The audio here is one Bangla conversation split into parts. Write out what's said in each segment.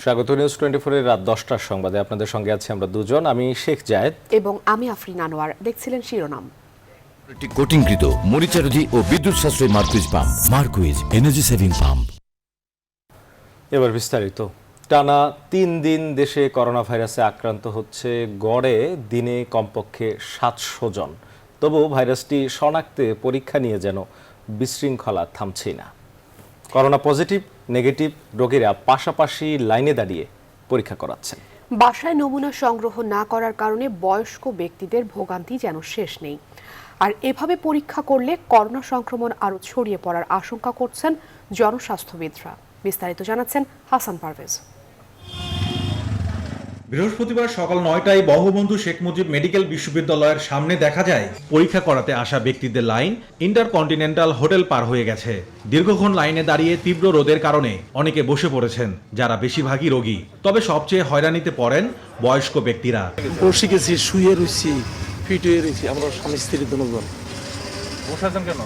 স্বাগত নিউজ 24 এর রাত 10টার সংবাদে আপনাদের সঙ্গে আছি আমরা দুজন, আমি শেখ জায়েদ এবং আমি আফরিন আনোয়ার। দেখছিলেন শিরোনাম। কোটিংকৃত মরিচারোধী ও বিদ্যুৎ সাশ্রয়ী Marquis pump. Marquis energy saving pump. এবার বিস্তারিত। টানা 3 দিন দেশে করোনা ভাইরাসে আক্রান্ত হচ্ছে গড়ে দিনে কমপক্ষে 700 জন। তবু ভাইরাসটি শনাক্তে পরীক্ষা নিয়ে যেন বিশৃঙ্খলা থামছেই না। করোনা পজিটিভ নেগেটিভ রোগীরা পাশাপাশি লাইনে দাঁড়িয়ে পরীক্ষা করাচ্ছেন। বাসায় নমুনা সংগ্রহ না করার কারণে বয়স্ক ব্যক্তিদের ভোগান্তি যেন শেষ নেই। আর এভাবে পরীক্ষা করলে করোনা সংক্রমণ আরও ছড়িয়ে পড়ার আশঙ্কা করছেন জনস্বাস্থ্যবিদরা। বিস্তারিত জানাচ্ছেন হাসান পারভেজ। বৃহস্পতিবার সকাল 9টায় বঙ্গবন্ধু শেখ মুজিব মেডিকেল বিশ্ববিদ্যালয়ের সামনে দেখা যায় পরীক্ষা করাতে আসা ব্যক্তিদের লাইন ইন্টারকন্টিনেন্টাল হোটেল পার হয়ে গেছে। দীর্ঘক্ষণ লাইনে দাঁড়িয়ে তীব্র রোদের কারণে অনেকে বসে পড়েছেন, যারা বেশিরভাগই রোগী। তবে সবচেয়ে হয়রানিতে পড়েন বয়স্ক ব্যক্তিরা। বসে গেছি, শুয়ে রয়েছি, ফিট হয়ে রয়েছি, আমরা স্বামী স্ত্রী দুজন। বসাছেন কেন?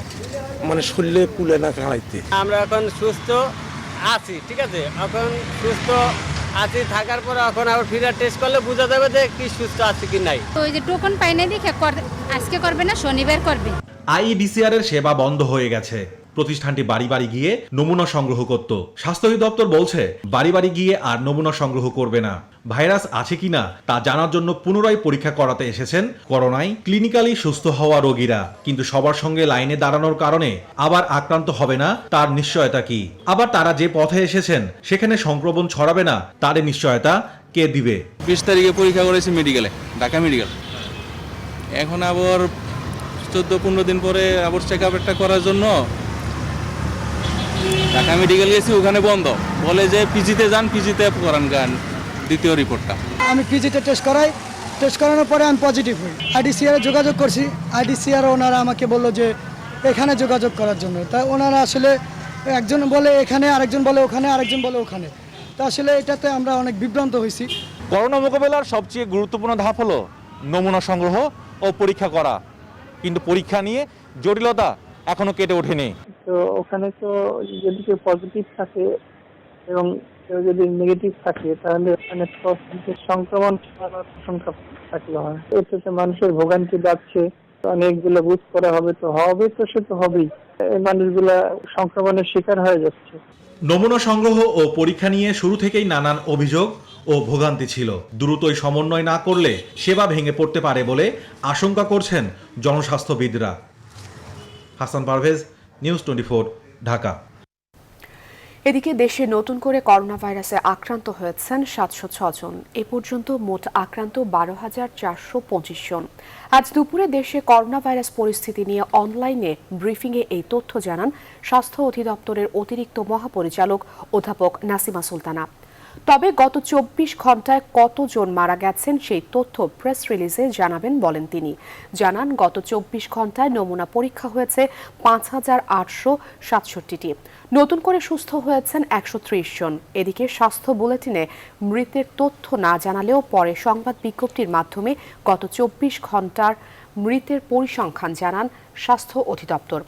মানে শরীরে কুলে না কাঁড়াইতে। আমরা এখন সুস্থ আছি, ঠিক আছে। এখন সুস্থ আছি থাকার পর এখন আবার ফিরার টেস্ট করলে বোঝা যাবে যে কি সুস্থ আছে কি নাই। ওই যে টোকন পাই না দেখে আজকে করবে না, শনিবার করবে। আইইডিসিআর এর সেবা বন্ধ হয়ে গেছে। প্রতিষ্ঠানটি বাড়ি বাড়ি গিয়ে নমুনা সংগ্রহ করত। স্বাস্থ্য অধিদপ্তর বলছে বাড়ি বাড়ি গিয়ে আর নমুনা সংগ্রহ করবে না। ভাইরাস আছে কিনা তা জানার জন্য পুনরায় পরীক্ষা করাতে এসেছেন করোনায় ক্লিনিক্যালি সুস্থ হওয়া রোগীরা। কিন্তু সবার সঙ্গে লাইনে দাঁড়ানোর কারণে আবার আক্রান্ত হবে না তার নিশ্চয়তা কি? আবার তারা যে পথে এসেছেন সেখানে সংক্রমণ ছড়াবে না তার নিশ্চয়তা কে দিবে? 20 তারিখে পরীক্ষা করেছি মেডিকেলে, ঢাকা মেডিকেল। এখন আবার 14-15 দিন পরে আবার চেক আপ একটা করার জন্য ঢাকা মেডিকেল গেছি, ওখানে বন্ধ। বলে যে পিজিতে যান, পিজিতে করান গান দ্বিতীয় রিপোর্টটা। আমি পিজিতে টেস্ট করাই, টেস্ট করানোর পরে আমি পজিটিভ হই। আইডিসিআর যোগাযোগ করছি, আইডিসিআর ওনারা আমাকে বললো যে এখানে যোগাযোগ করার জন্য। তাই ওনারা আসলে একজন বলে এখানে, আরেকজন বলে ওখানে, আরেকজন বলে ওখানে। তা আসলে এটাতে আমরা অনেক বিভ্রান্ত হয়েছি। করোনা মোকাবেলার সবচেয়ে গুরুত্বপূর্ণ ধাপ হলো নমুনা সংগ্রহ ও পরীক্ষা করা, কিন্তু পরীক্ষা নিয়ে জটিলতা এখনো কেটে ওঠেনি। তো ওখানে তো যদি কেউ পজিটিভ থাকে এবং কেউ যদি নেগেটিভ থাকে তাহলে ওখানে সংক্রমণ সংখ্যা থাকলে হয়। এতে মানুষের ভোগান্তি বাড়ছে, অনেকগুলো বুথ করা হবে, তো সে তো হবেই। এই মানুষগুলা সংক্রমণের শিকার হয়ে যাচ্ছে। নমুনা সংগ্রহ ও পরীক্ষা নিয়ে শুরু থেকেই নানান অভিযোগ ও ভোগান্তি ছিল। দ্রুতই সমন্বয় না করলে সেবা ভেঙে পড়তে পারে বলে আশঙ্কা করছেন জনস্বাস্থ্যবিদরা। হাসান পারভেজ, নিউজ 24, ঢাকা। এদিকে দেশে নতুন করে করোনা ভাইরাসে আক্রান্ত হয়েছেন 706 জন। এ পর্যন্ত মোট আক্রান্ত 12,425 জন। আজ দুপুরে দেশে করোনা ভাইরাস পরিস্থিতি নিয়ে অনলাইনে ব্রিফিংয়ে এই তথ্য জানান স্বাস্থ্য অধিদপ্তরের অতিরিক্ত মহাপরিচালক অধ্যাপক নাসিমা সুলতানা। তবে গত 24 ঘন্টায় কতজন মারা গেছেন সেই তথ্য প্রেস রিলিজে জানাবেন বলেন তিনি। জানান গত 24 ঘন্টায় নমুনা পরীক্ষা হয়েছে 5,867টি। নতুন করে সুস্থ হয়েছেন 130 জন। এদিকে স্বাস্থ্য বুলেটিনে মৃতের তথ্য না জানালেও পরে সংবাদ বিজ্ঞপ্তির মাধ্যমে গত 24 ঘন্টার মৃতের পরিসংখ্যান জানান স্বাস্থ্য অধিদপ্তর।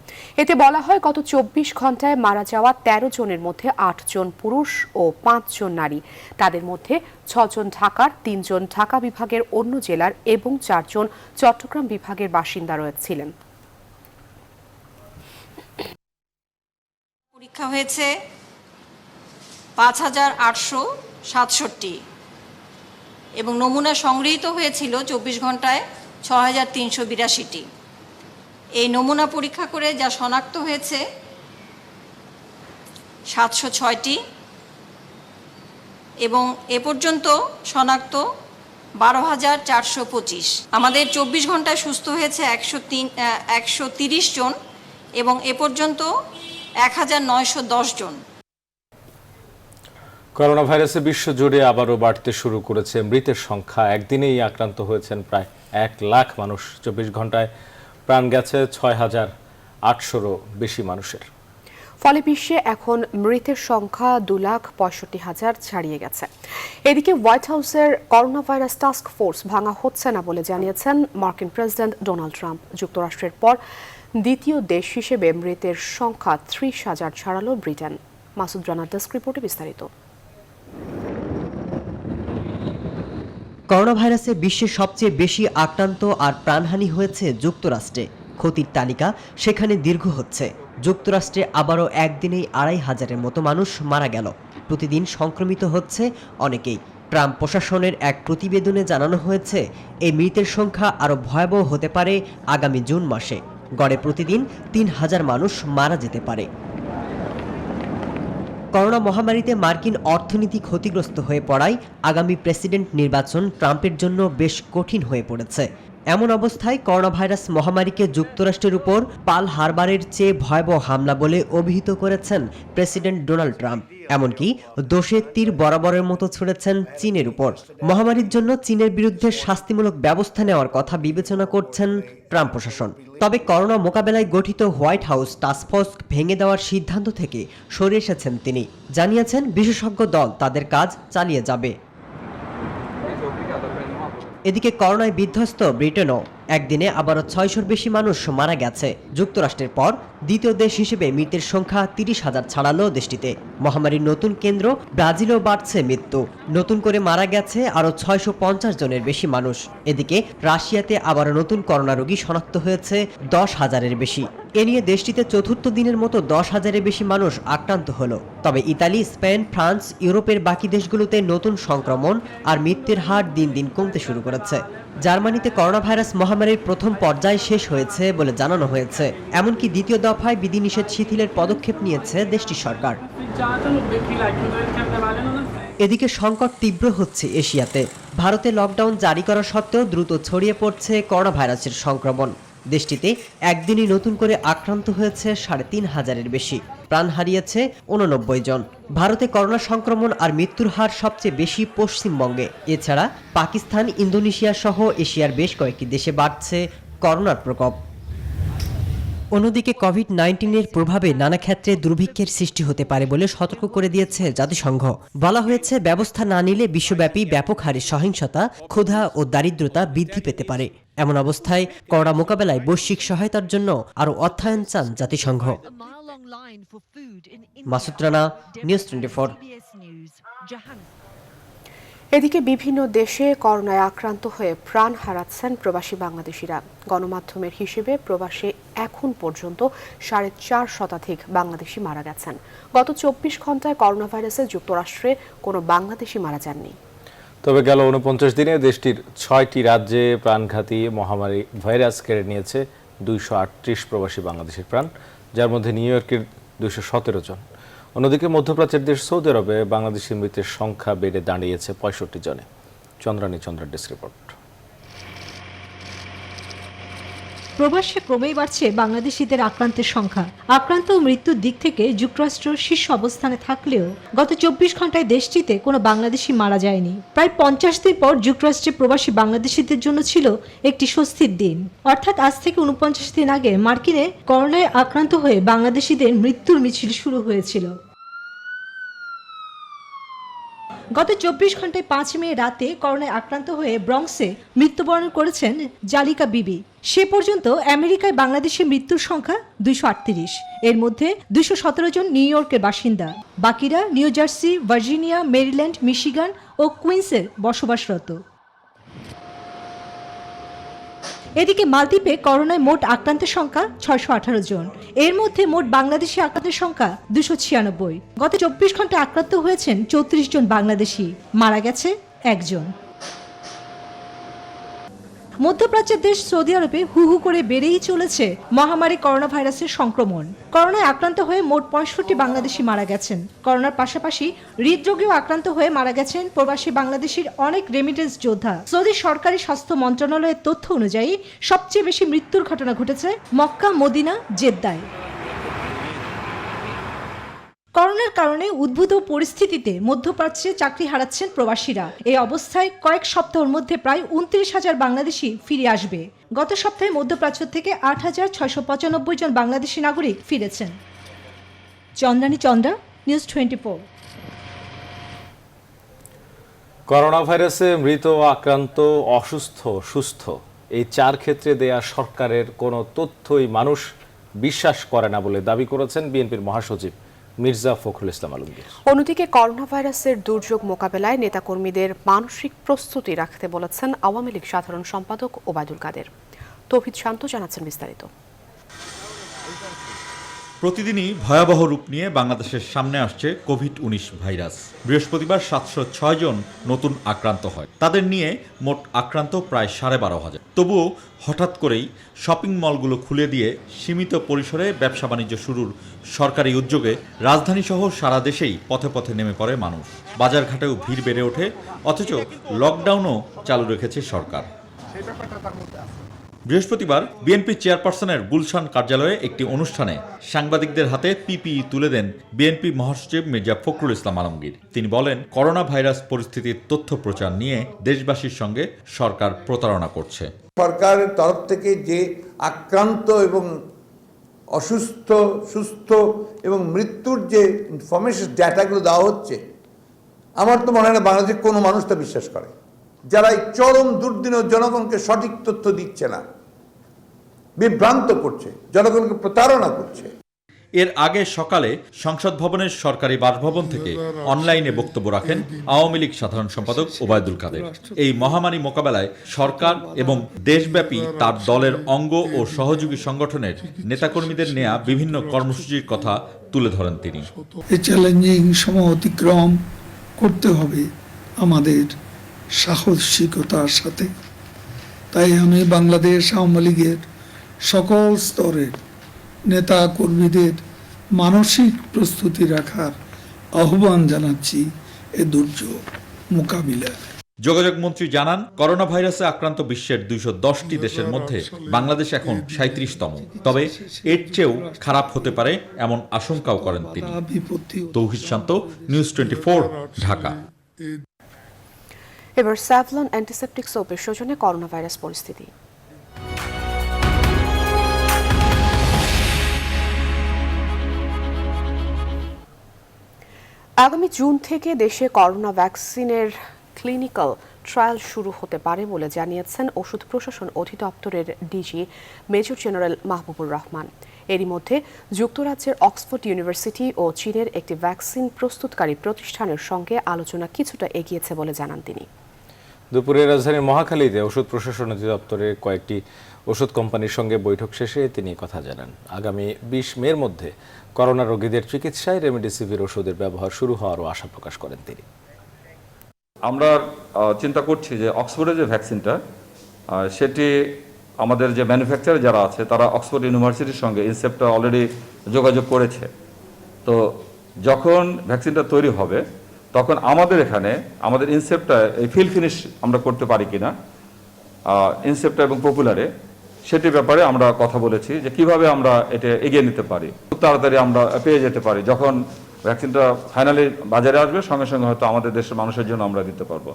এতে বলা হয় গত 24 ঘন্টায় মারা যাওয়া 13 জনের মধ্যে 8 জন পুরুষ ও 5 জন নারী। তাদের মধ্যে 6 জন ঢাকার, 3 জন ঢাকা বিভাগের অন্য জেলার এবং 4 জন চট্টগ্রাম বিভাগের বাসিন্দা রয়েছিলেন। পরীক্ষা হয়েছে 5,867 এবং নমুনা সংগৃহীত হয়েছিল 24 ঘন্টায় 6,382টি। এই নমুনা পরীক্ষা করে যা শনাক্ত হয়েছে 706টি এবং এ পর্যন্ত শনাক্ত 12,425। আমাদের 24 ঘন্টায় সুস্থ হয়েছে 130 জন এবং এ পর্যন্ত 1,910 জন। করোনা ভাইরাসে বিশ্বজুড়ে আবারও বাড়তে শুরু করেছে মৃতের সংখ্যা। একদিনেই আক্রান্ত হয়েছেন প্রায় 1 লাখ মানুষ। 24 ঘন্টায় প্রাণ গেছে 6,800-রও বেশি মানুষের। ফলে বিশ্বে এখন মৃতের সংখ্যা 2,65,000 ছাড়িয়ে গেছে। এদিকে হোয়াইট হাউসের করোনা ভাইরাস টাস্ক ফোর্স ভাঙা হচ্ছে না বলে জানিয়েছেন মার্কিন প্রেসিডেন্ট ডোনাল্ড ট্রাম্প। যুক্তরাষ্ট্রের পর দ্বিতীয় দেশ হিসেবে মৃতের সংখ্যা 30,000 ছাড়ালো ব্রিটেন। মাসুদ রানার ডেস্ক রিপোর্টে বিস্তারিত। করোনা ভাইরাসে বিশ্বের সবচেয়ে বেশি আক্রান্ত আর প্রাণহানি হয়েছে যুক্তরাষ্ট্রে। ক্ষতির তালিকা সেখানে দীর্ঘ হচ্ছে। যুক্তরাষ্ট্রে আবারও একদিনেই ২৫০০-এর মতো মানুষ মারা গেল। প্রতিদিন সংক্রমিত হচ্ছে অনেকেই। ট্রাম্প প্রশাসনের এক প্রতিবেদনে জানানো হয়েছে এই মৃতের সংখ্যা আরও ভয়াবহ হতে পারে আগামী জুন মাসে। গড়ে প্রতিদিন ৩,০০০ মানুষ মারা যেতে পারে। করোনা মহামারীতে মার্কিন অর্থনীতি ক্ষতিগ্রস্ত হয়ে পড়ায় আগামী প্রেসিডেন্ট নির্বাচন ট্রাম্পের জন্য বেশ কঠিন হয়ে পড়েছে। এমন অবস্থায় করোনা ভাইরাস মহামারীকে যুক্তরাষ্ট্রের উপর পার্ল হারবারের চেয়ে ভয়াবহ হামলা বলে অভিহিত করেছেন প্রেসিডেন্ট ডোনাল্ড ট্রাম্প। এমনকি দোষের তীর বরাবরের মতো ছুঁড়েছেন চীনের উপর। মহামারীর জন্য চীনের বিরুদ্ধে শাস্তিমূলক ব্যবস্থা নেওয়ার কথা বিবেচনা করছেন ট্রাম্প প্রশাসন। তবে করোনা মোকাবেলায় গঠিত হোয়াইট হাউস টাস্কফোর্স ভেঙে দেওয়ার সিদ্ধান্ত থেকে সরে এসেছেন তিনি। জানিয়েছেন বিশেষজ্ঞ দল তাদের কাজ চালিয়ে যাবে। এদিকে করোনায় বিধ্বস্ত ব্রিটেনও একদিনে আবারও ৬০০-র বেশি মানুষ মারা গেছে। যুক্তরাষ্ট্রের পর দ্বিতীয় দেশ হিসেবে মৃতের সংখ্যা ৩০,০০০ ছাড়ালো দেশটিতে। মহামারীর নতুন কেন্দ্র ব্রাজিলেও বাড়ছে মৃত্যু। নতুন করে মারা গেছে আরও ৬৫০ জনের বেশি মানুষ। এদিকে রাশিয়াতে আবারও নতুন করোনা রোগী শনাক্ত হয়েছে ১০,০০০-এর বেশি। এ নিয়ে দেশটিতে চতুর্থ দিনের মতো ১০,০০০-এর বেশি মানুষ আক্রান্ত হলো। তবে ইতালি, স্পেন, ফ্রান্স, ইউরোপের বাকি দেশগুলোতে নতুন সংক্রমণ আর মৃত্যুর হার দিন দিন কমতে শুরু করেছে। জার্মানিতে করোনা ভাইরাস মহামারীর প্রথম পর্যায় শেষ হয়েছে বলে জানানো হয়েছে। এমনকি দ্বিতীয় দফায় বিধিনিষেধ শিথিলের পদক্ষেপ নিয়েছে দেশটির সরকার। এদিকে সংকট তীব্র হচ্ছে এশিয়াতে। ভারতে লকডাউন জারি করা সত্ত্বেও দ্রুত ছড়িয়ে পড়ছে করোনা ভাইরাসের সংক্রমণ। দেশটিতে একদিনই নতুন করে আক্রান্ত হয়েছে ৩,৫০০-এর বেশি। প্রাণ হারিয়েছে ৮৯ জন। ভারতে করোনা সংক্রমণ আর মৃত্যুর হার সবচেয়ে বেশি পশ্চিমবঙ্গে। এছাড়া পাকিস্তান, ইন্দোনেশিয়া সহ এশিয়ার বেশ কয়েকটি দেশে বাড়ছে করোনার প্রকোপ। অন্যদিকে কোভিড-১৯-এর প্রভাবে নানা ক্ষেত্রে দুর্ভিক্ষের সৃষ্টি হতে পারে বলে সতর্ক করে দিয়েছে জাতিসংঘ। বলা হয়েছে, ব্যবস্থা না নিলে বিশ্বব্যাপী ব্যাপক হারে সহিংসতা, ক্ষুধা ও দারিদ্রতা বৃদ্ধি পেতে পারে। এমন অবস্থায় করোনা মোকাবেলায় বৈশ্বিক সহায়তার জন্য আরও অর্থায়ন চান জাতিসংঘ। মাসুদ রানা, নিউজ 24। এদিকে বিভিন্ন দেশে করোনায় আক্রান্ত হয়ে প্রাণ হারাচ্ছেন প্রবাসী বাংলাদেশিরা। গণমাধ্যমের হিসেবে প্রবাসে এখন পর্যন্ত ৪.৫ শতাধিক বাংলাদেশি মারা গেছেন। গত ২৪ ঘন্টায় করোনা ভাইরাসে যুক্তরাষ্ট্রে কোনো বাংলাদেশি মারা যাননি। তবে গেল ৪৯ দিনে দেশটির ৬টি রাজ্যে প্রাণঘাতী মহামারী ভাইরাস কেড়ে নিয়েছে ২৩৮ প্রবাসী বাংলাদেশের প্রাণ, যার মধ্যে নিউ ইয়র্কের ২১৭ জন। অন্যদিকে মধ্যপ্রাচ্যের দেশ সৌদি আরবে বাংলাদেশি মৃতের সংখ্যা বেড়ে দাঁড়িয়েছে ৬৫ জনে। চন্দ্রানী চন্দ্রার ডেস্ক রিপোর্ট। প্রবাসে ক্রমেই বাড়ছে বাংলাদেশিদের আক্রান্তের সংখ্যা। আক্রান্ত ও মৃত্যুর দিক থেকে যুক্তরাষ্ট্র শীর্ষ অবস্থানে থাকলেও গত ২৪ ঘন্টায় দেশটিতে কোনো বাংলাদেশি মারা যায়নি। প্রায় ৫০ দিন পর যুক্তরাষ্ট্রে প্রবাসী বাংলাদেশিদের জন্য ছিল একটি স্বস্তির দিন। অর্থাৎ আজ থেকে ৪৯ দিন আগে মার্কিনে করোনায় আক্রান্ত হয়ে বাংলাদেশিদের মৃত্যুর মিছিল শুরু হয়েছিল। গত ২৪ ঘন্টায় ৫ মে রাতে করোনায় আক্রান্ত হয়ে ব্রঙ্কসে মৃত্যুবরণ করেছেন জালিকা বিবি। সে পর্যন্ত আমেরিকায় বাংলাদেশের মৃত্যুর সংখ্যা ২৩৮। এর মধ্যে ২১৭ জন নিউ ইয়র্কের বাসিন্দা, বাকিরা New Jersey, Virginia, Maryland, Michigan ও কুইন্সের বসবাসরত। এদিকে মালদ্বীপে করোনায় মোট আক্রান্তের সংখ্যা ৬১৮ জন। এর মধ্যে মোট বাংলাদেশি আক্রান্তের সংখ্যা ২৯৬। গত ২৪ ঘন্টায় আক্রান্ত হয়েছেন ৩৪ জন বাংলাদেশি, মারা গেছে ১ জন। মধ্যপ্রাচ্যের দেশ সৌদি আরবে হু হু করে বেড়েই চলেছে মহামারী করোনা ভাইরাসের সংক্রমণ। করোনায় আক্রান্ত হয়ে মোট ৬৫ বাংলাদেশি মারা গেছেন। করোনার পাশাপাশি হৃদরোগেও আক্রান্ত হয়ে মারা গেছেন প্রবাসী বাংলাদেশির অনেক রেমিটেন্স যোদ্ধা। সৌদি সরকারি স্বাস্থ্য মন্ত্রণালয়ের তথ্য অনুযায়ী সবচেয়ে বেশি মৃত্যুর ঘটনা ঘটেছে মক্কা, মদিনা, জেদ্দায়। করোনার কারণে উদ্ভূত পরিস্থিতিতে মধ্যপ্রাচ্যে চাকরি হারাচ্ছেন প্রবাসীরা। এই অবস্থায় কয়েক সপ্তাহের মধ্যে প্রায় ২৯,০০০ বাংলাদেশি ফিরে আসবে। গত সপ্তাহে মধ্যপ্রাচ্য থেকে ৮,৬৯৫ জন বাংলাদেশি নাগরিক ফিরেছেন। চন্দ্রানী চন্দ্রা, নিউজ 24। করোনা ভাইরাসে মৃত, আক্রান্ত, অসুস্থ, সুস্থ এই ৪ ক্ষেত্রে দেয়া সরকারের কোনো তথ্যই মানুষ বিশ্বাস করে না বলে দাবি করেছেন বিএনপির মহাসচিব মির্জা ফখরুল ইসলাম আলমগীর। অন্যদিকে করোনা ভাইরাসের দুর্যোগ মোকাবেলায় নেতাকর্মীদের মানসিক প্রস্তুতি রাখতে বলেছেন আওয়ামী লীগ সাধারণ সম্পাদক ওবায়দুল কাদের। তৌহিদ শান্ত জানাচ্ছেন বিস্তারিত। প্রতিদিনই ভয়াবহ রূপ নিয়ে বাংলাদেশের সামনে আসছে কোভিড-19 ভাইরাস। বৃহস্পতিবার 706 জন নতুন আক্রান্ত হয়। তাদের নিয়ে মোট আক্রান্ত প্রায় 12,500। তবুও হঠাৎ করেই শপিং মলগুলো খুলে দিয়ে সীমিত পরিসরে ব্যবসা বাণিজ্য শুরুর সরকারি উদ্যোগে রাজধানীসহ সারা দেশেই পথে পথে নেমে পড়ে মানুষ। বাজারঘাটেও ভিড় বেড়ে ওঠে, অথচ লকডাউনও চালু রেখেছে সরকার। বৃহস্পতিবার বিএনপি চেয়ারপারসনের গুলশান কার্যালয়ে একটি অনুষ্ঠানে সাংবাদিকদের হাতে পিপিই তুলে দেন বিএনপি মহাসচিব মির্জা ফখরুল ইসলাম আলমগীর। তিনি বলেন, করোনা ভাইরাস পরিস্থিতির তথ্য প্রচার নিয়ে দেশবাসীর সঙ্গে সরকার প্রতারণা করছে। সরকারের তরফ থেকে যে আক্রান্ত এবং অসুস্থ, সুস্থ এবং মৃত্যুর যে ইনফরমেশন ডেটাগুলো দেওয়া হচ্ছে, আমার তো মনে হয় না বাংলাদেশের কোনো মানুষ তা বিশ্বাস করে। যারা এই চরম দুর্দিনে জনগণকে সঠিক তথ্য দিচ্ছে না, বিভ্রান্ত করছে, জনগণকে প্রতারণা করছে। এর আগে সকালে সংসদ ভবনের সরকারি বাসভবন থেকে অনলাইনে বক্তব্য রাখেন আওয়ামী লীগ সাধারণ সম্পাদক ওবায়দুল কাদের। এই মহামারী মোকাবেলায় সরকার এবং দেশব্যাপী তার দলের অঙ্গ ও সহযোগী সংগঠনের নেতাকর্মীদের নেয়া বিভিন্ন কর্মসূচির কথা তুলে ধরেন তিনি। এই চ্যালেঞ্জিং সময় অতিক্রম করতে হবে আমাদের সাহসিকতার সাথে। তাই আমি বাংলাদেশ আওয়ামী লীগের সকল স্তরের নেতা কর্মীদের মানসিক প্রস্তুতি রাখার আহ্বান জানাচ্ছি এ দুর্যোগ মোকাবিলায়। যোগাযোগ মন্ত্রী জানান, করোনা ভাইরাসে আক্রান্ত বিশ্বের 210টি দেশের মধ্যে বাংলাদেশ এখন 37তম। তবে এর চেয়েও খারাপ হতে পারে এমন আশঙ্কাও করেন তিনি। তৌহিদ শান্ত, নিউজ 24, ঢাকা। এবার স্যাভলন অ্যান্টিসেপটিক সোপের সৌজন্যে করোনা ভাইরাস পরিস্থিতি। আগামী জুন থেকে দেশে করোনা ভ্যাকসিনের ক্লিনিক্যাল ট্রায়াল শুরু হতে পারে বলে জানিয়েছেন ওষুধ প্রশাসন অধিদপ্তরের DG major general Mahbubur Rahman. এরই মধ্যে যুক্তরাজ্যের অক্সফোর্ড ইউনিভার্সিটি ও চীনের একটি ভ্যাকসিন প্রস্তুতকারী প্রতিষ্ঠানের সঙ্গে আলোচনা কিছুটা এগিয়েছে বলে জানান তিনি। দুপুরে রাজধানীর মহাখালীতে ওষুধ প্রশাসন অধিদপ্তরের কয়েকটি ওষুধ কোম্পানির সঙ্গে বৈঠক শেষে তিনি কথা জানান। আগামী 20 মের মধ্যে করোনা রোগীদের চিকিৎসায় রেমডেসিভির ওষুধের ব্যবহার শুরু হওয়ারও আশা প্রকাশ করেন তিনি। আমরা চিন্তা করছি যে অক্সফোর্ডের যে ভ্যাকসিনটা, সেটি আমাদের যে ম্যানুফ্যাকচারার যারা আছে তারা অক্সফোর্ড ইউনিভার্সিটির সঙ্গে ইনসেপ্টটা অলরেডি যোগাযোগ করেছে। তো যখন ভ্যাকসিনটা তৈরি হবে তখন আমাদের এখানে আমাদের ইনসেপ্টটা এই ফিল ফিনিশ আমরা করতে পারি কিনা, ইনসেপ্টটা এবং পপুলারে সেটির ব্যাপারে আমরা কথা বলেছি যে কিভাবে আমরা এটা এগিয়ে নিতে পারি, খুব তাড়াতাড়ি আমরা পেয়ে যেতে পারি। যখন ভ্যাকসিনটা ফাইনালি বাজারে আসবে সঙ্গে সঙ্গে হয়তো আমাদের দেশের মানুষের জন্য আমরা দিতে পারবো।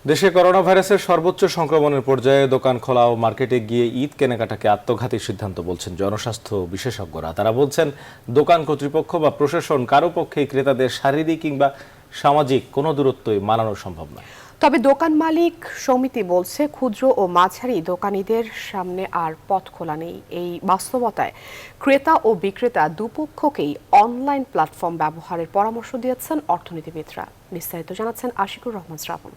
দেশে করোনা ভাইরাসের সর্বোচ্চ সংক্রমণের পর্যায়ে দোকান খোলা ও মার্কেটে গিয়ে ঈদ কেনাকাটাকে আত্মঘাতী সিদ্ধান্ত বলছেন জনস্বাস্থ্য বিশেষজ্ঞরা। তারা বলছেন, দোকান কর্তৃপক্ষ বা প্রশাসন কারো পক্ষেই ক্রেতাদের শারীরিক কিংবা সামাজিক কোনো দূরত্বই মানানো সম্ভব নয়। তবে দোকান মালিক সমিতি বলছে, ক্ষুদ্র ও মাঝারি দোকানীদের সামনে আর পথ খোলা নেই। এই বাস্তবতায় ক্রেতা ও বিক্রেতা দুপক্ষকেই অনলাইন প্ল্যাটফর্ম ব্যবহারের পরামর্শ দিয়েছেন অর্থনীতিবিদরা। বিস্তারিত জানাচ্ছেন আশিকুর রহমান শ্রাবণ।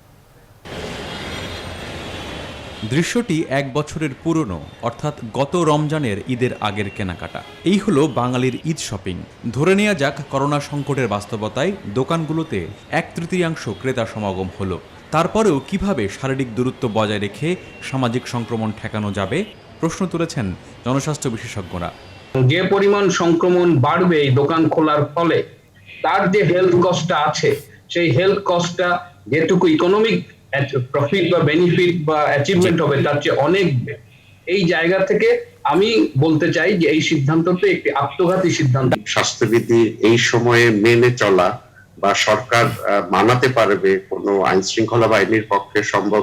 দৃশ্যটি 1 বছরের পুরনো, অর্থাৎ গত রমজানের ঈদের আগের কেনাকাটা। এই হলো বাঙালির ঈদ শপিং। ধরে নেওয়া যাক, করোনা সংকটের বাস্তবতায় দোকানগুলোতে 1/3 ক্রেতা সমাগম হলো। তারপরেও কিভাবে শারীরিক দূরত্ব বজায় রেখে সামাজিক সংক্রমণ ঠেকানো যাবে, প্রশ্ন তুলেছেন জনস্বাস্থ্য বিশেষজ্ঞরা। যে পরিমাণ সংক্রমণ বাড়বে এই দোকান খোলার ফলে, তার যে হেলথ কস্টটা আছে, সেই হেলথ কস্টটা যেটুকু ইকোনমিক প্রফিট বা বেনিফিট বা অ্যাচিভমেন্ট হবে তার চেয়ে অনেক। এই জায়গা থেকে আমি বলতে চাই যে এই সিদ্ধান্তটা একটি আত্মঘাতী সিদ্ধান্ত। স্বাস্থ্যবিধি এই সময়ে মেনে চলা বা সরকার মানাতে পারবে কোনো আইন শৃঙ্খলা বাহিনীর পক্ষে সম্ভব,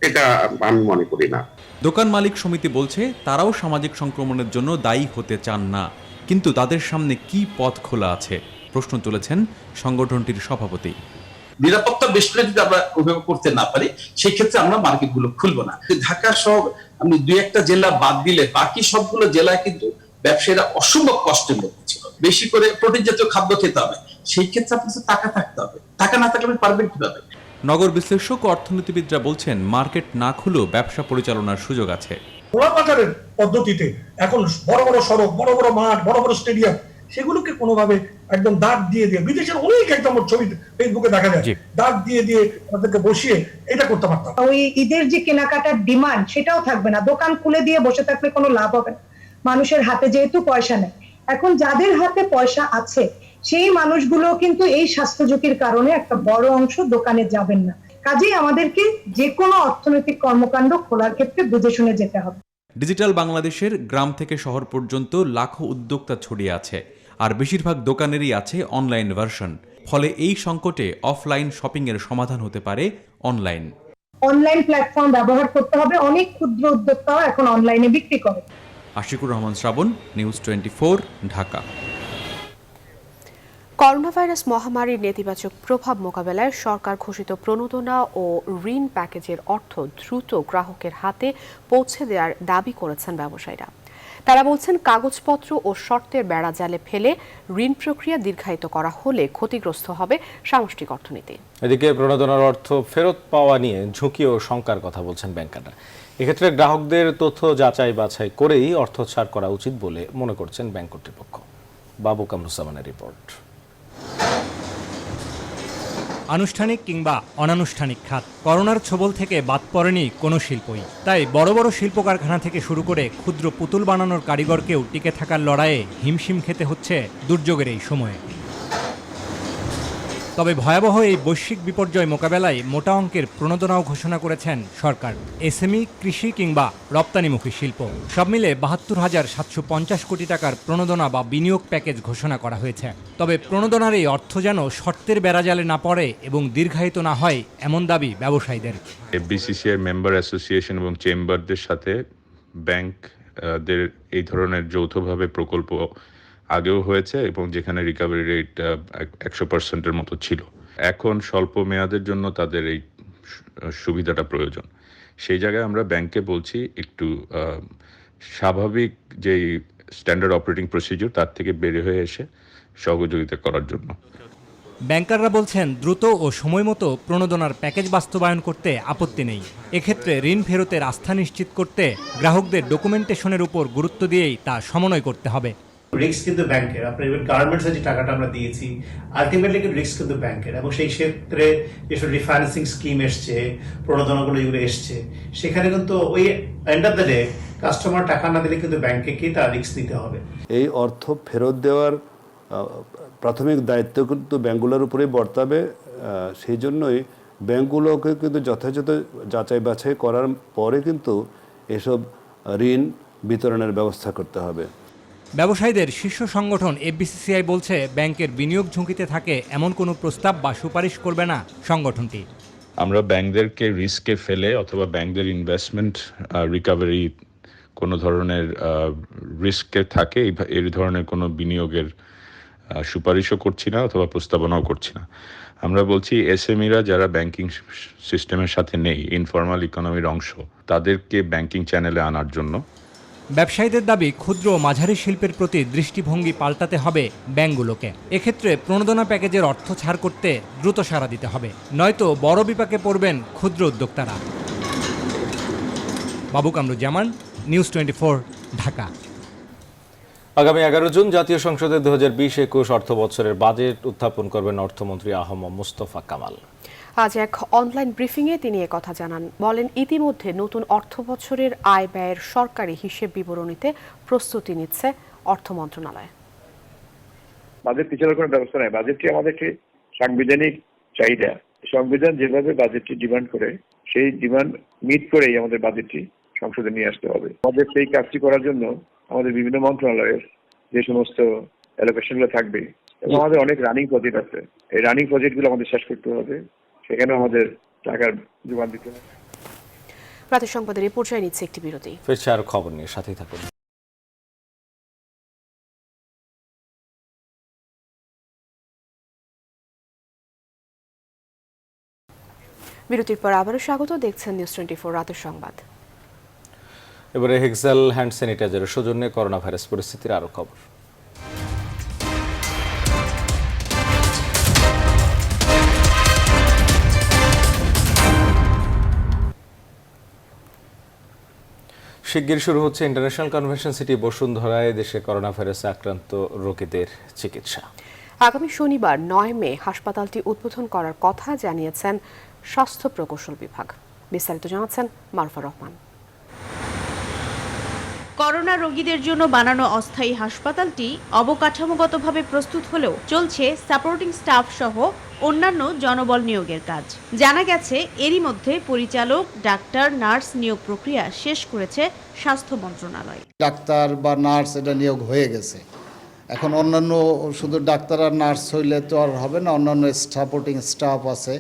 এটা আমি মনে করি না। দোকান মালিক সমিতি বলছে, তারাও সামাজিক সংক্রমণের জন্য দায়ী হতে চান না, কিন্তু তাদের সামনে কি পথ খোলা আছে, প্রশ্ন তুলেছেন সংগঠনটির সভাপতি। নিরাপত্তা বেষ্টনী যদি আমরা ওইভাবে করতে না পারি, সেই ক্ষেত্রে আমরা মার্কেটগুলো খুলবো না। ঢাকা সহ আমি 2-1টা জেলা বাদ দিলে বাকি সবগুলো জেলায় কিন্তু ব্যবসায়ীরা অসম্ভব কষ্টের মধ্যে ছিল। বেশি করে প্রোটিন জাতীয় খাদ্য খেতে হবে, সেই ক্ষেত্রে আপনার কাছে টাকা থাকতে হবে, টাকা না থাকলে আপনি পারবেন কিভাবে? নগর বিশ্লেষক ও অর্থনীতিবিদরা বলছেন মার্কেট না খুলেও ব্যবসা পরিচালনার সুযোগ আছে। খোলা বাজারের পদ্ধতিতে এখন বড় বড় সড়ক, বড় বড় মাঠ, বড় বড় স্টেডিয়াম, সেগুলোকে কোনোভাবে একদম দাগ দিয়ে বিদেশের অনেক একদম ছবি ফেসবুকে দেখা যায়, দাগ দিয়ে আমাদেরকে বসিয়ে এটা করতে পারতাম। ওই ঈদের যে কেনাকাটার ডিমান্ড সেটাও থাকবে না, দোকান খুলে দিয়ে বসে থাকলে কোনো লাভ হবে না। মানুষের হাতে যেহেতু পয়সা নেই, এখন যাদের হাতে পয়সা আছে সেই মানুষগুলো কিন্তু এই স্বাস্থ্য ঝুঁকির কারণে একটা বড় অংশ দোকানে যাবেন না। কাজেই আমাদেরকে যে কোনো অর্থনৈতিক কর্মকাণ্ড খোলার ক্ষেত্রে বুঝে শুনে যেতে হবে। ডিজিটাল বাংলাদেশের গ্রাম থেকে শহর পর্যন্ত লাখো উদ্যোক্তা ছড়িয়ে আছে, আর বেশিরভাগ দোকানেরই আছে অনলাইন ভার্সন। ফলে এই সংকটে অফলাইন শপিং এর সমাধান হতে পারে অনলাইন। অনলাইন প্ল্যাটফর্ম ব্যবহার করতে হবে, অনেক ক্ষুদ্র উদ্যোক্তাও এখন অনলাইনে বিক্রি করে। আশিকুর রহমান শ্রাবণ, নিউজ 24, ঢাকা। করোনা ভাইরাস মহামারীর নেতিবাচক প্রভাব মোকাবেলায় সরকার ঘোষিত প্রণোদনা ও ঋণ প্যাকেজের অর্থ দ্রুত গ্রাহকের হাতে পৌঁছে দেওয়ার দাবি করেছেন ব্যবসায়ীরা। তারা বলছেন, কাগজপত্র ও শর্তের বেড়াজালে ফেলে ঋণ প্রক্রিয়া দীর্ঘায়িত করা হলে ক্ষতিগ্রস্ত হবে সামষ্টিক অর্থনীতি। এদিকে প্রণোদনার অর্থ ফেরত পাওয়া নিয়ে ঝুঁকি ও শঙ্কার কথা বলছেন ব্যাংকাররা। এক্ষেত্রে গ্রাহকদের তথ্য যাচাই বাছাই করেই অর্থ ছাড় করা উচিত বলে মনে করছেন ব্যাংক কর্তৃপক্ষ। বাবু কামরুজ্জামানের রিপোর্ট। আনুষ্ঠানিক কিংবা অনানুষ্ঠানিক খাত, করোনার ছোবল থেকে বাদ পড়েনি কোনো শিল্পই। তাই বড় বড় শিল্প কারখানা থেকে শুরু করে ক্ষুদ্র পুতুল বানানোর কারিগরকেও টিকে থাকার লড়াইয়ে হিমশিম খেতে হচ্ছে দুর্যোগের এই সময়ে। তবে ভয়াবহ এই বৈশ্বিক বিপর্যয় মোকাবেলায় মোটা অঙ্কের প্রণোদনাও ঘোষণা করেছেন সরকার। এসএমই, কৃষি কিংবা রপ্তানিমুখী শিল্প সব মিলে ৭২,৭৫০ কোটি টাকার প্রণোদনা বা বিনিয়োগ প্যাকেজ ঘোষণা করা হয়েছে। তবে প্রণোদনার এই অর্থ যেন শর্তের বেড়াজালে না পড়ে এবং দীর্ঘায়িত না হয়, এমন দাবি ব্যবসায়ীদের। এফবিসিসিআই মেম্বার অ্যাসোসিয়েশন এবং চেম্বারদের সাথে ব্যাংকদের এই ধরনের যৌথভাবে প্রকল্প আগেও হয়েছে এবং যেখানে রিকভারি রেট 100%-এর মতো ছিল। এখন স্বল্প মেয়াদের জন্য তাদের এই সুবিধাটা প্রয়োজন। সেই জায়গায় আমরা ব্যাংকে বলছি একটু স্বাভাবিক যেই স্ট্যান্ডার্ড অপারেটিং প্রসিডিউর তার থেকে বের হয়ে এসে সহযোগিতা করার জন্য। ব্যাংকাররা বলছেন, দ্রুত ও সময়মতো প্রণোদনার প্যাকেজ বাস্তবায়ন করতে আপত্তি নেই। এক্ষেত্রে ঋণ ফেরতের আস্থা নিশ্চিত করতে গ্রাহকদের ডকুমেন্টেশনের উপর গুরুত্ব দিয়েই তা সমন্বয় করতে হবে। রিস্ক কিন্তু ব্যাংকের, আপনার ইভেন গার্মেন্টসের যে টাকাটা আমরা দিয়েছি আলটিমেটলি কিন্তু রিস্ক কিন্তু ব্যাংকের, এবং সেই ক্ষেত্রে যেসব রিফাইন্যান্সিং স্কিম এসছে, প্রণোদনাগুলো এগুলো এসছে, সেখানে কিন্তু ওই end of the day customer টাকা না দিলে কিন্তু ব্যাংকে তার রিস্ক নিতে হবে। এই অর্থ ফেরত দেওয়ার প্রাথমিক দায়িত্ব কিন্তু ব্যাংকগুলোর উপরেই বর্তাবে। সেই জন্যই ব্যাংকগুলোকে কিন্তু যথাযথ যাচাই বাছাই করার পরে কিন্তু এসব ঋণ বিতরণের ব্যবস্থা করতে হবে। ব্যবসায়ীদের শীর্ষ সংগঠন এফবিসিসিআই বলছে, ব্যাংকের বিনিয়োগ ঝুঁকিতে থাকে এমন কোনো প্রস্তাব বা সুপারিশ করবে না সংগঠনটি। আমরা ব্যাংকদেরকে রিস্কে ফেলে অথবা ব্যাংকদের ইনভেস্টমেন্ট রিকভারি কোনো ধরনের রিস্কে থাকে এই ধরনের কোনো বিনিয়োগের সুপারিশও করছি না অথবা প্রস্তাবনাও করছি না। আমরা বলছি এসএমইরা যারা ব্যাংকিং সিস্টেমের সাথে নেই, ইনফর্মাল ইকোনমির অংশ, তাদেরকে ব্যাংকিং চ্যানেলে আনার জন্য। ব্যবসায়ীদের দাবি, ক্ষুদ্র ও মাঝারি শিল্পের প্রতি দৃষ্টিভঙ্গি পাল্টাতে হবে ব্যাংকগুলোকে। এক্ষেত্রে প্রণোদনা প্যাকেজের অর্থ ছাড় করতে দ্রুত সাড়া দিতে হবে, নয়তো বড় বিপাকে পড়বেন ক্ষুদ্র উদ্যোক্তারা। বাবু কামরুজ্জামান, নিউজ 24, ঢাকা। আগামী 11 জুন জাতীয় সংসদে 2020-21 অর্থ বছরের বাজেট উত্থাপন করবেন অর্থমন্ত্রী আহম মোস্তফা কামাল। আজ এক অনলাইন ব্রিফিংয়ে তিনি একথা জানান। বলেন, ইতিমধ্যে নতুন অর্থ বছরের আয় ব্যয়ের সরকারি হিসেব বিবরণীতে প্রস্তুতি নিচ্ছে অর্থ মন্ত্রণালয়। বাজেট পিছানোর কোনো ব্যবস্থা নাই। বাজেটটি আমাদের একটি সাংবিধানিক চাহিদা। সংবিধান যেভাবে বাজেটটি ডিমান্ড করে, সেই ডিমান্ড মিট করেই আমাদের বাজেটটি সংসদে নিয়ে আসতে হবে। আমাদের সেই কাজটি করার জন্য আমাদের বিভিন্ন মন্ত্রণালয়ের যে সমস্ত অ্যালোকেশনগুলো থাকবে, এবং আমাদের অনেক রানিং প্রজেক্ট আছে, এই রানিং প্রজেক্টগুলো আমাদের শেষ করতে হবে, সেখানে আমাদের টাকার যোগান দিতে হবে। রাতের সংবাদের এই পর্যায়ে নিচ্ছে একটি বিরতি। ফিরছে আর খবর নিয়ে, সাথেই থাকুন। বিরতির পর আবারও স্বাগত, দেখছেন নিউজ 24 রাতের সংবাদ। এবারে হেক্সাল হ্যান্ড স্যানিটাইজারের সৌজন্যে করোনা ভাইরাস পরিস্থিতির আরও খবর। শিগগির শুরু হচ্ছে ইন্টারন্যাশনাল কনভেনশন সিটি বসুন্ধরায় দেশে করোনা ভাইরাসে আক্রান্ত রোগীদের চিকিৎসা। আগামী শনিবার 9 মে হাসপাতালটি উদ্বোধন করার কথা জানিয়েছেন স্বাস্থ্য প্রকৌশল বিভাগ। বিস্তারিত জানাচ্ছেন মারুফা রহমান। করোনা রোগীদের জন্য বানানো অস্থায়ী হাসপাতালটি অবকাঠামোগতভাবে প্রস্তুত হলেও চলছে সাপোর্টিং স্টাফ সহ অন্যান্য জনবল নিয়োগের কাজ। জানা গেছে এরই মধ্যে পরিচালক, ডাক্তার, নার্স নিয়োগ প্রক্রিয়া শেষ করেছে স্বাস্থ্য মন্ত্রণালয়। ডাক্তার বা নার্স এটা নিয়োগ হয়ে গেছে। এখন অন্যান্য শুধু ডাক্তার আর নার্স হইলে তো আর হবে না, অন্যান্য সাপোর্টিং স্টাফ আছে,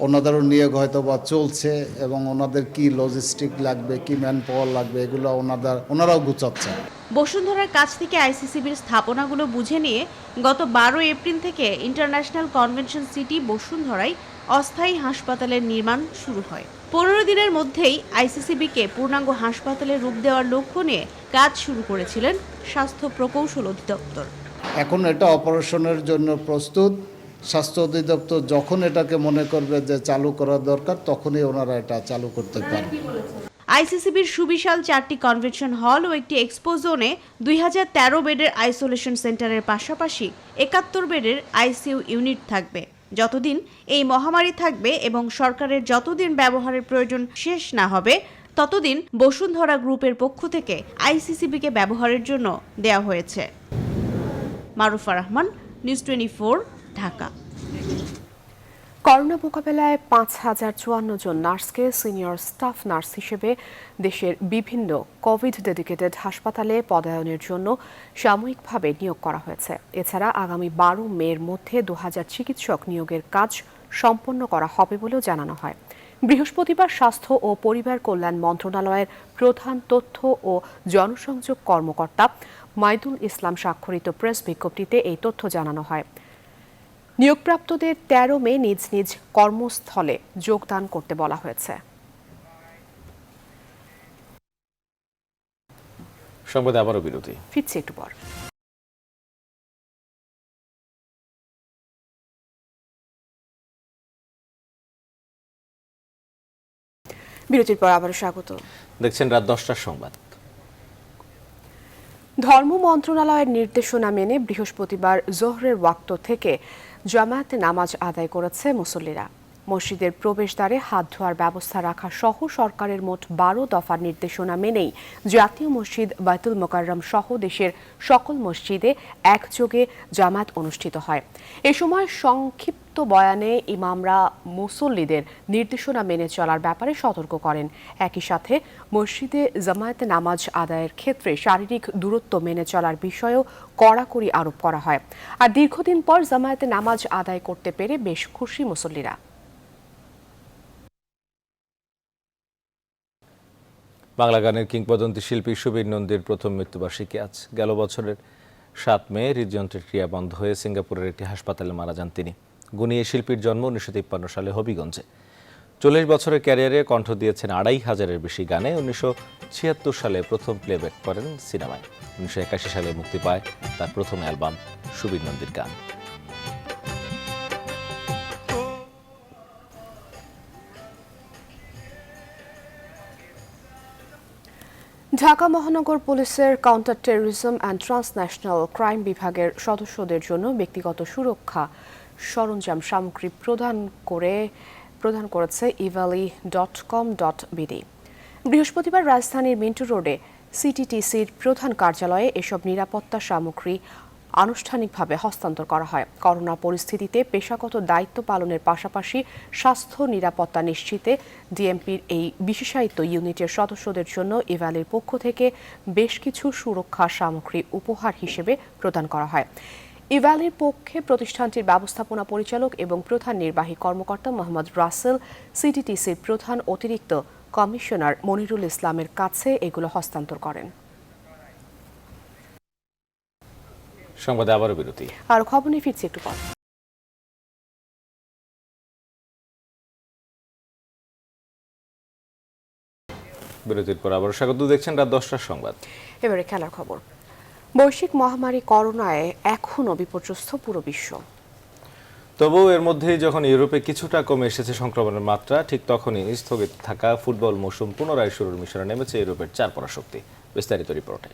ওনাদেরও নিয়োগ হয়তো বা চলছে এবং ওনাদের কি লজিস্টিক লাগবে, কি ম্যান পাওয়ার লাগবে, এগুলো ওনারাও গুছাচ্ছে। বসুন্ধরার কাছ থেকে আইসিসিবির স্থাপনাগুলো বুঝে নিয়ে গত 12 এপ্রিল থেকে ইন্টারন্যাশনাল কনভেনশন সিটি বসুন্ধরায় অস্থায়ী হাসপাতালের নির্মাণ শুরু হয়। 15 দিনের মধ্যেই আইসিসিবিকে পূর্ণাঙ্গ হাসপাতালের রূপ দেওয়ার লক্ষ্য নিয়ে কাজ শুরু করেছিলেন স্বাস্থ্য প্রকৌশল অধিদপ্তর। এখন এটা অপারেশনের জন্য প্রস্তুত। স্বাস্থ্য অধিদপ্তর যখন এটাকে মনে করবে যে চালু করা দরকার, তখনই ওনারা এটা চালু করতে পারবে। আইসিসিবির সুবিশাল 4টি কনভেনশন হল ও একটি এক্সপো জোনে 2013 বেডের আইসোলেশন সেন্টারের পাশাপাশি 71 বেডের আইসিইউ ইউনিট থাকবে। যতদিন এই মহামারী থাকবে এবং সরকারের যতদিন ব্যবহারের প্রয়োজন শেষ না হবে, ততদিন বসুন্ধরা গ্রুপের পক্ষ থেকে আইসিসিবিকে ব্যবহারের জন্য দেওয়া হয়েছে। মারুফা রহমান, নিউজ 24, ঢাকা। করোনা মোকাবেলায় 5054 জন নার্সকে সিনিয়র স্টাফ নার্স হিসেবে দেশের বিভিন্ন কোভিড ডেডিকেটেড হাসপাতালে পদায়নের জন্য সাময়িকভাবে নিয়োগ করা হয়েছে। এছাড়া আগামী 12 মের মধ্যে 2000 চিকিৎসক নিয়োগের কাজ সম্পন্ন করা হবে বলেও জানানো হয়। বৃহস্পতিবার স্বাস্থ্য ও পরিবার কল্যাণ মন্ত্রণালয়ের প্রধান তথ্য ও জনসংযোগ কর্মকর্তা মাইদুল ইসলাম স্বাক্ষরিত প্রেস বিজ্ঞপ্তিতে এই তথ্য জানানো হয়। নিয়োগপ্রাপ্তদের 13 মে নিজ নিজ কর্মস্থলে যোগদান করতে বলা হয়েছে। সংবাদে আবারও বিরতি, ফিরছি একটু পর। বিরতির পর আবারও স্বাগত। দেখছেন রাত 10টার সংবাদ। ধর্ম মন্ত্রণালয়ের নির্দেশনা মেনে বৃহস্পতিবার জোহরের ওয়াক্ত থেকে জামায়াতে নামাজ আদায় করেছে মুসল্লিরা। মসজিদের প্রবেশদ্বারে হাত ধোয়ার ব্যবস্থা রাখা সহ সরকারের মোট 12 দফার নির্দেশনা মেনেই জাতীয় মসজিদ বাইতুল মোকাররম সহ দেশের সকল মসজিদে একযোগে জামাত অনুষ্ঠিত হয়। এ সময় সংক্ষিপ্ত বয়ানে ইমামরা মুসল্লিদের নির্দেশনা মেনে চলার ব্যাপারে সতর্ক করেন। একই সাথে মসজিদে জামায়াতে নামাজ আদায়ের ক্ষেত্রে শারীরিক দূরত্ব মেনে চলার বিষয়েও কড়াকড়ি আরোপ করা হয়। আর দীর্ঘদিন পর জামায়াতে নামাজ আদায় করতে পেরে বেশ খুশি মুসল্লিরা। বাংলা গানের কিংবদন্তি শিল্পী সুবীর নন্দীর প্রথম মৃত্যুবার্ষিকী আজ। গেল বছরের 7 মে হৃদযন্ত্রের ক্রিয়া বন্ধ হয়ে সিঙ্গাপুরের একটি হাসপাতালে মারা যান তিনি। গুণী এই শিল্পীর জন্ম 1953 সালে হবিগঞ্জে। 40 বছরের ক্যারিয়ারে কণ্ঠ দিয়েছেন 2500-এর বেশি গানে। 1976 সালে প্রথম প্লেব্যাক করেন সিনেমায়। 1981 সালে মুক্তি পায় তার প্রথম অ্যালবাম সুবীর নন্দীর গান। ঢাকা মহানগর পুলিশের counter terrorism and transnational crime বিভাগের সদস্যদের জন্য ব্যক্তিগত সুরক্ষা সরঞ্জাম সামগ্রী প্রদান করেছে evaly.com.bd। বৃহস্পতিবার রাজধানীর মিন্টু রোডে সিটিটিসির প্রধান কার্যালয়ে এসব নিরাপত্তা সামগ্রী আনুষ্ঠানিকভাবে হস্তান্তর করা হয়। করোনা পরিস্থিতিতে পেশাগত দায়িত্ব পালনের পাশাপাশি স্বাস্থ্য নিরাপত্তা নিশ্চিতে ডিএমপির এই বিশেষায়িত ইউনিটের সদস্যদের জন্য ইভালির পক্ষ থেকে বেশ কিছু সুরক্ষা সামগ্রী উপহার হিসেবে প্রদান করা হয়। ইভালির পক্ষে প্রতিষ্ঠানটির ব্যবস্থাপনা পরিচালক এবং প্রধান নির্বাহী কর্মকর্তা মোহাম্মদ রাসেল সিটিটিসির প্রধান অতিরিক্ত কমিশনার মনিরুল ইসলামের কাছে এগুলো হস্তান্তর করেন। সংবাদে আবারও বিরতি, আর খবর নিয়ে ফিরছি একটু পর। বিরতির পর আবার স্বাগত, দেখছেন রাত 10টার সংবাদ। এবারে খেলার খবর। বৈশ্বিক মহামারী করোনায় এখনও বিপর্যস্ত পুরো বিশ্ব। তবুও এর মধ্যেই যখন ইউরোপে কিছুটা কমে এসেছে সংক্রমণের মাত্রা, ঠিক তখনই স্থগিত থাকা ফুটবল মৌসুম পুনরায় শুরুর মিশনে নেমেছে ইউরোপের 4 পরাশক্তি। বিস্তারিত রিপোর্টে।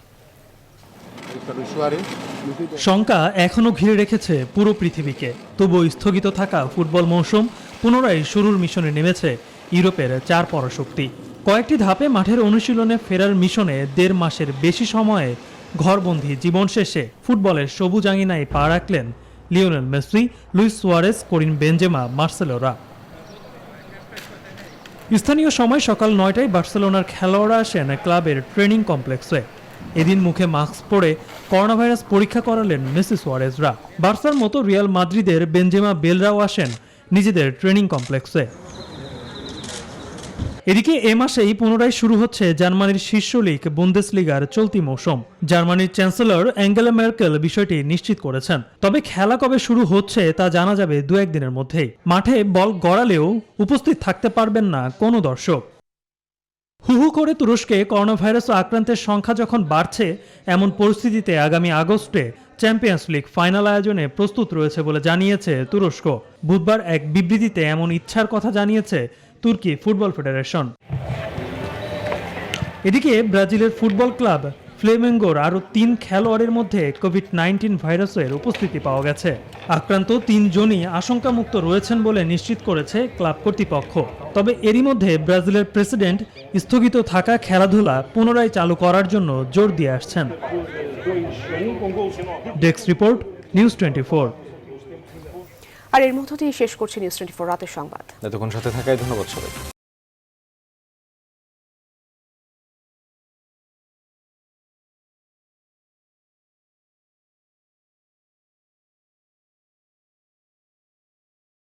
শঙ্কা এখনো ঘিরে রেখেছে পুরো পৃথিবীকে। তবুও স্থগিত থাকা ফুটবল মৌসুম পুনরায় শুরুর মিশনে নেমেছে ইউরোপের 4 পরাশক্তি। কয়েকটি ধাপে মাঠের অনুশীলনে ফেরার মিশনে 1.5 মাসের বেশি সময়ে ঘরবন্দি জীবন শেষে ফুটবলের সবুজ আঙিনায় পা রাখলেন Lionel Messi, Luis Suarez, Karim Benzema, মার্সেলোরা। স্থানীয় সময় সকাল 9টায় বার্সেলোনার খেলোয়াড়রা আসেন ক্লাবের ট্রেনিং কমপ্লেক্সে। এদিন মুখে মাস্ক পরে করোনা ভাইরাস পরীক্ষা করালেন মেসি, সুয়ারেজরা। বার্সার মতো রিয়াল মাদ্রিদের বেনজেমা, বেলরাও আসেন নিজেদের ট্রেনিং কমপ্লেক্সে। এদিকে এ মাসেই পুনরায় শুরু হচ্ছে জার্মানির শীর্ষ লীগ বুন্দেসলিগার চলতি মৌসুম। জার্মানির চ্যান্সেলর অ্যাঙ্গেলা মেরকেল বিষয়টি নিশ্চিত করেছেন। তবে খেলা কবে শুরু হচ্ছে তা জানা যাবে 2-1 দিনের মধ্যেই। মাঠে বল গড়ালেও উপস্থিত থাকতে পারবেন না কোনো দর্শক। হু হু করে তুরস্কে করোনা ভাইরাস আক্রান্তের সংখ্যা যখন বাড়ছে, এমন পরিস্থিতিতে আগামী আগস্টে চ্যাম্পিয়ন্স লিগ ফাইনাল আয়োজনে প্রস্তুত রয়েছে বলে জানিয়েছে তুরস্ক। বুধবার এক বিবৃতিতে এমন ইচ্ছার কথা জানিয়েছে তুর্কি ফুটবল ফেডারেশন। এদিকে ব্রাজিলের ফুটবল ক্লাব ফ্লেমেঙ্গোর আরও 3 খেলোয়াড়ের মধ্যে কোভিড-19 ভাইরাসের উপস্থিতি পাওয়া গেছে। আক্রান্ত 3 জনই আশঙ্কামুক্ত রয়েছেন বলে নিশ্চিত করেছে ক্লাব কর্তৃপক্ষ। তবে এরই মধ্যে ব্রাজিলের প্রেসিডেন্ট স্থগিত থাকা খেলাধুলা পুনরায় চালু করার জন্য জোর দিয়ে আসছেন। Desk report, news 24। আর এর মধ্য দিয়ে শেষ করছে নিউজ 24 রাতের সংবাদ। এতক্ষণ সাথে থাকায় ধন্যবাদ সবাইকে।